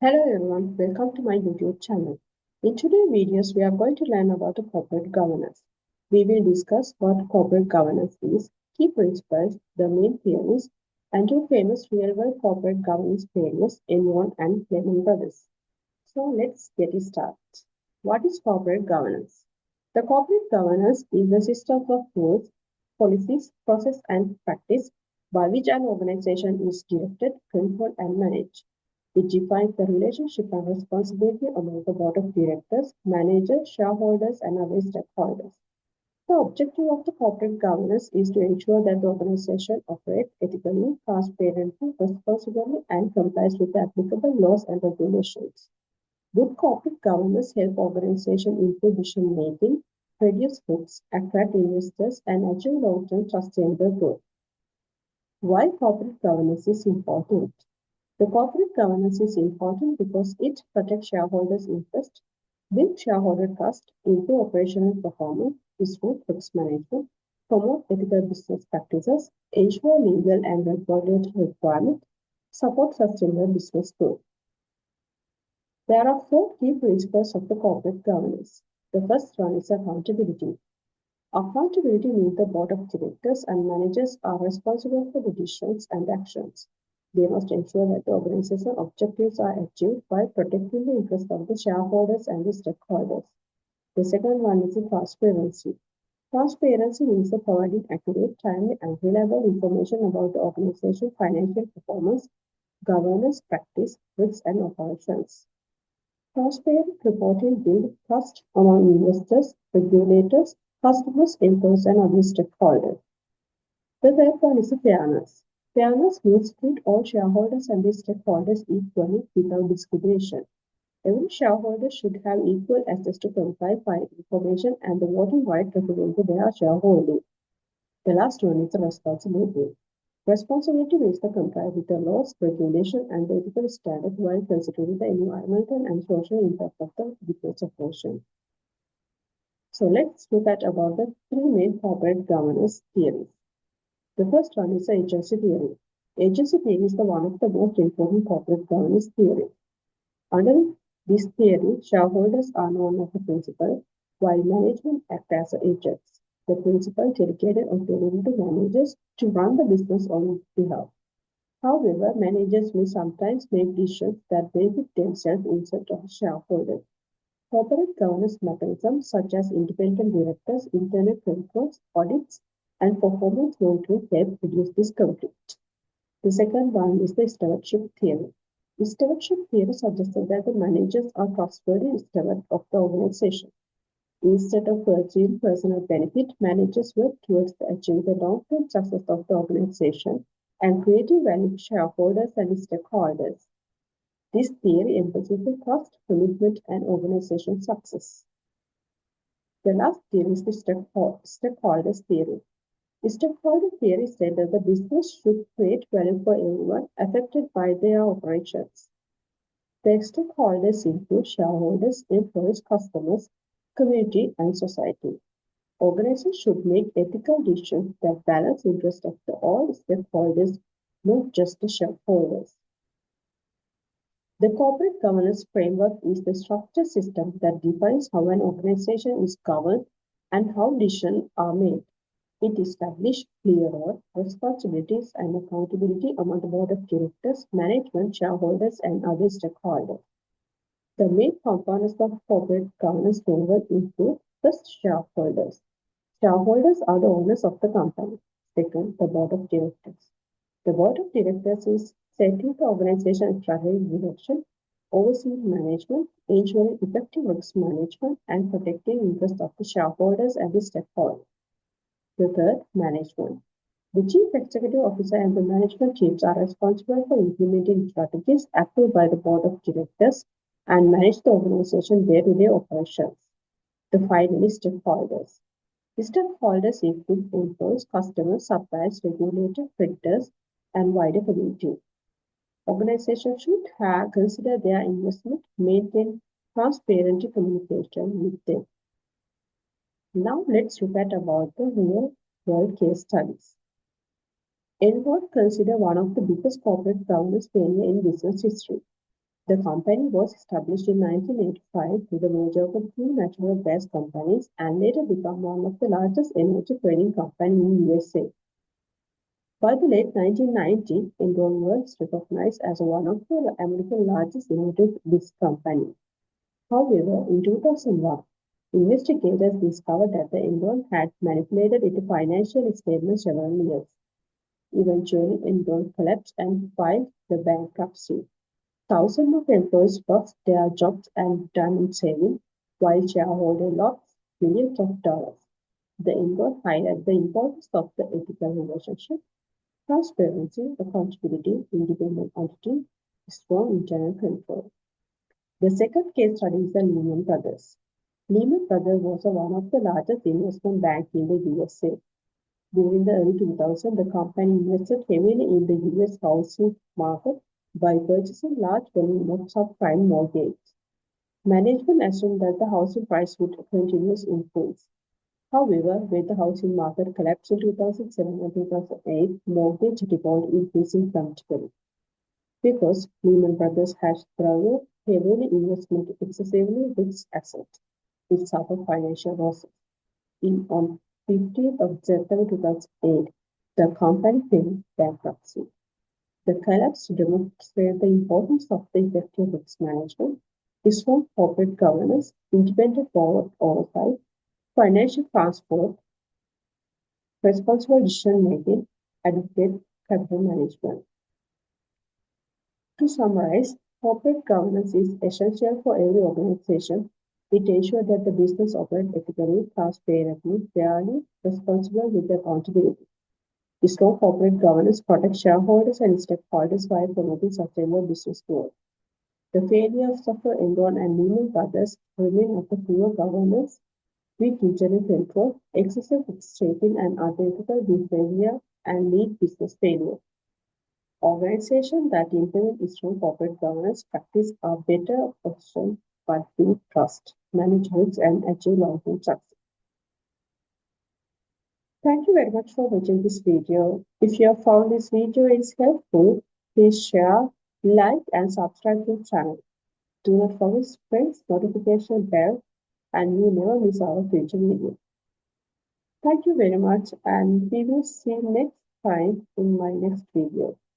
Hello everyone, welcome to my YouTube channel. In today's videos, we are going to learn about the corporate governance. We will discuss what corporate governance is, key principles, the main theories, and two famous real-world corporate governance failures, Enron and Lehman Brothers. So let's get it started. What is corporate governance? The corporate governance is the system of rules, policies, process, and practice by which an organization is directed, controlled, and managed. It defines the relationship and responsibility among the board of directors, managers, shareholders, and other stakeholders. The objective of the corporate governance is to ensure that the organization operates ethically, transparently, responsibly, and complies with the applicable laws and regulations. Good corporate governance helps organizations improve decision making, reduce risks, attract investors, and achieve long-term sustainable growth. Why corporate governance is important? The corporate governance is important because it protects shareholders' interests, builds shareholder trust, improves operational performance, improves risk management, promotes ethical business practices, ensures legal and regulatory requirements, supports sustainable business growth. There are four key principles of the corporate governance. The first one is accountability. Accountability means the board of directors and managers are responsible for the decisions and actions. They must ensure that the organization objectives are achieved while protecting the interests of the shareholders and the stakeholders. The second one is transparency. Transparency means providing accurate, timely, and reliable information about the organization's financial performance, governance practice, risks, and operations. Transparent reporting builds trust among investors, regulators, customers, employees, and other stakeholders. The third one is fairness. Fairness means treat all shareholders and their stakeholders equally without discrimination. Every shareholder should have equal access to qualified information and the voting right representing their shareholding. The last one is responsibility. Responsibility means to comply with the laws, regulation, and the ethical standards while considering the environmental and social impact of the business operation. So let's look at about the three main corporate governance theories. The first one is the agency theory. Agency theory is the one of the most important corporate governance theories. Under this theory, shareholders are known as the principal, while management act as agents. The principal delegated authority to managers to run the business on behalf. However, managers may sometimes make decisions that benefit themselves instead of shareholders. Corporate governance mechanisms such as independent directors, internal controls, audits, and performance monitoring help reduce this conflict. The second one is the stewardship theory. The stewardship theory suggests that the managers are trustworthy stewards of the organization. Instead of pursuing personal benefit, managers work towards achieving the long-term success of the organization and creating value for shareholders and stakeholders. This theory emphasizes trust, commitment, and organization success. The last theory is the stakeholders theory. The stakeholder theory said that the business should create value for everyone affected by their operations. The stakeholders include shareholders, employees, customers, community, and society. Organizations should make ethical decisions that balance the interests of all stakeholders, not just the shareholders. The corporate governance framework is the structured system that defines how an organization is governed and how decisions are made. It establishes clear roles, responsibilities, and accountability among the board of directors, management, shareholders, and other stakeholders. The main components of corporate governance framework include first, shareholders. Shareholders are the owners of the company. Second, the board of directors. The board of directors is setting the organization's strategic direction, overseeing management, ensuring effective risk management, and protecting interests of the shareholders and the stakeholders. The third, management. The chief executive officer and the management teams are responsible for implementing strategies approved by the board of directors and manage the organization's day-to-day operations. The finally, stakeholders. The stakeholders include employees, customers, suppliers, regulators, creditors, and wider community. Organizations should consider their investment, maintain transparent communication with them. Now let's look at about the real world case studies. Enron considered one of the biggest corporate governance failures in business history. The company was established in 1985 through the merger of two natural gas companies and later became one of the largest energy trading companies in USA. By the late 1990s, Enron was recognized as one of the America's largest energy risk companies. However, in 2001, investigators discovered that the Enron had manipulated its financial statements several years. Eventually, Enron collapsed and filed the bankruptcy. Thousands of employees lost their jobs and retirement savings, while shareholders lost millions of dollars. The Enron highlighted the importance of the ethical relationship, transparency, accountability, independent auditing, strong internal control. The second case study is the Lehman Brothers. Lehman Brothers was one of the largest investment banks in the USA. During the early 2000s, the company invested heavily in the US housing market by purchasing large volumes of subprime mortgages. Management assumed that the housing price would continue to increase. However, when the housing market collapsed in 2007 and 2008, mortgage default increased dramatically. Because Lehman Brothers had thrived heavily investment excessively risk assets, it suffered financial losses. On 15th of September 2008, the company filed bankruptcy. The collapse demonstrated the importance of the effective risk management, strong corporate governance, independent board oversight, financial transport, responsible decision-making, adequate capital management. To summarize, corporate governance is essential for every organization. It ensures that the business operates ethically, transparently, fairly, responsibly, with accountability. Strong corporate governance protects shareholders and stakeholders while promoting sustainable business growth. The failures of Enron and Lehman Brothers remain of the poor governance, weak internal control, excessive risk-taking, and unethical behavior and lead business failure. Organizations that implement strong corporate governance practice are better positioned but build trust, manage risks, and achieve long-term success. Thank you very much for watching this video. If you have found this video is helpful, please share, like, and subscribe to the channel. Do not forget to press notification bell and you never miss our future video. Thank you very much and we will see you next time in my next video.